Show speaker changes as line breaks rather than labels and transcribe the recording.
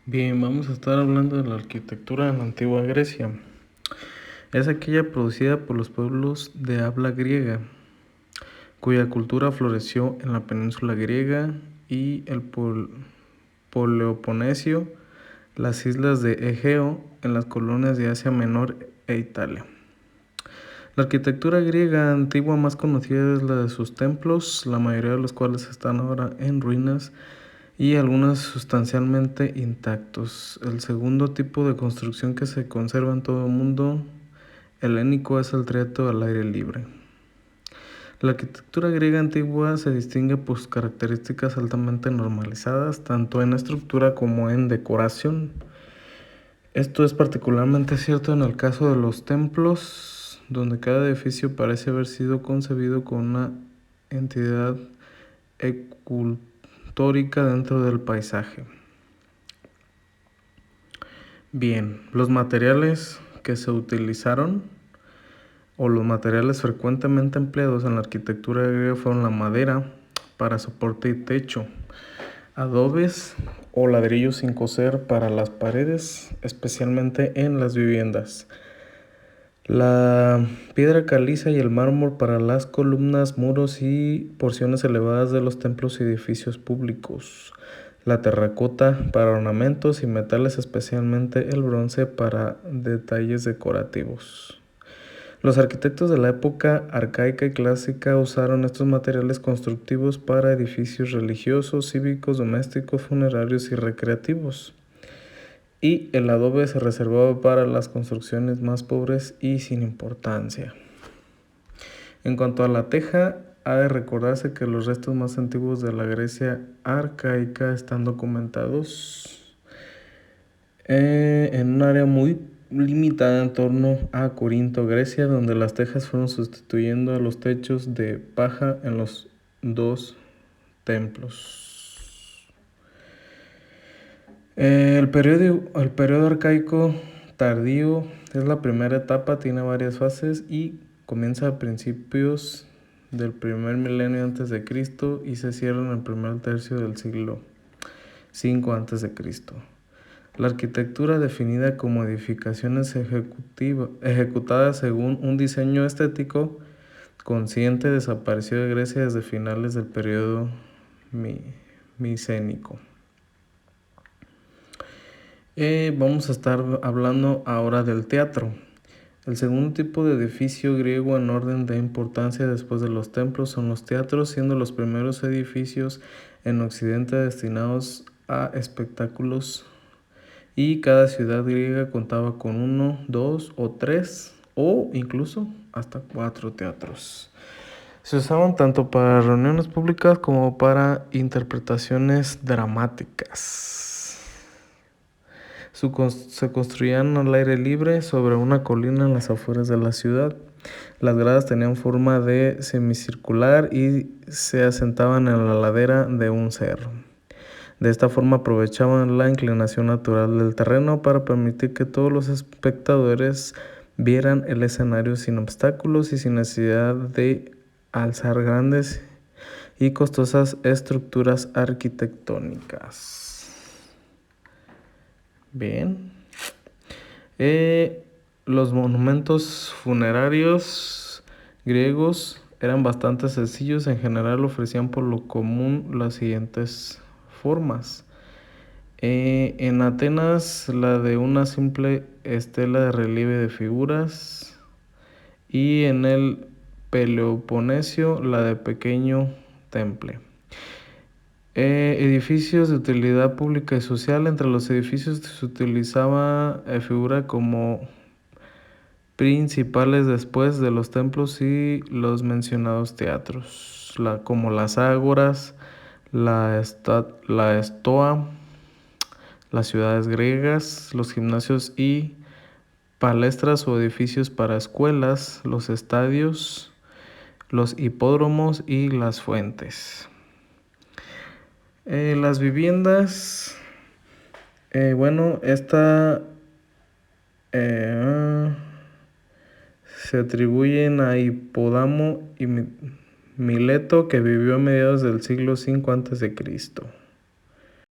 Bien, vamos a estar hablando de la arquitectura en la antigua Grecia. Es aquella producida por los pueblos de habla griega, cuya cultura floreció en la península griega y el Peloponeso, las islas de Egeo, en las colonias de Asia Menor e Italia. La arquitectura griega antigua más conocida es la de sus templos, la mayoría de los cuales están ahora en ruinas y algunas sustancialmente intactos. El segundo tipo de construcción que se conserva en todo el mundo helénico es el teatro al aire libre. La arquitectura griega antigua se distingue por sus características altamente normalizadas, tanto en estructura como en decoración. Esto es particularmente cierto en el caso de los templos, donde cada edificio parece haber sido concebido con una entidad escultórica dentro del paisaje. Bien, los materiales que se utilizaron o los materiales frecuentemente empleados en la arquitectura griega fueron la madera para soporte y techo, adobes o ladrillos sin coser para las paredes, especialmente en las viviendas, la piedra caliza y el mármol para las columnas, muros y porciones elevadas de los templos y edificios públicos, la terracota para ornamentos y metales, especialmente el bronce para detalles decorativos. Los arquitectos de la época arcaica y clásica usaron estos materiales constructivos para edificios religiosos, cívicos, domésticos, funerarios y recreativos. Y el adobe se reservaba para las construcciones más pobres y sin importancia. En cuanto a la teja, ha de recordarse que los restos más antiguos de la Grecia arcaica están documentados en un área muy limitada en torno a Corinto, Grecia, donde las tejas fueron sustituyendo a los techos de paja en los dos templos. El periodo arcaico tardío es la primera etapa, tiene varias fases y comienza a principios del primer milenio antes de Cristo y se cierra en el primer tercio del siglo V antes de Cristo. La arquitectura, definida como edificaciones ejecutadas según un diseño estético consciente, desapareció de Grecia desde finales del periodo micénico. Vamos a estar hablando ahora del teatro. El segundo tipo de edificio griego en orden de importancia después de los templos son los teatros, siendo los primeros edificios en Occidente destinados a espectáculos, y cada ciudad griega contaba con 1, 2 o 3 o incluso hasta 4 teatros. Se usaban tanto para reuniones públicas como para interpretaciones dramáticas. Se construían al aire libre sobre una colina en las afueras de la ciudad. Las gradas tenían forma de semicircular y se asentaban en la ladera de un cerro. De esta forma aprovechaban la inclinación natural del terreno para permitir que todos los espectadores vieran el escenario sin obstáculos y sin necesidad de alzar grandes y costosas estructuras arquitectónicas. Bien. Los monumentos funerarios griegos eran bastante sencillos. En general ofrecían por lo común las siguientes formas. En Atenas, la de una simple estela de relieve de figuras, y en el Peloponeso, la de pequeño temple. Edificios de utilidad pública y social. Entre los edificios se utilizaba figura como principales después de los templos y los mencionados teatros, como las ágoras, la estoa, las ciudades griegas, los gimnasios y palestras o edificios para escuelas, los estadios, los hipódromos y las fuentes. Las viviendas, esta se atribuyen a Hipódamo y Mileto, que vivió a mediados del siglo V a.C.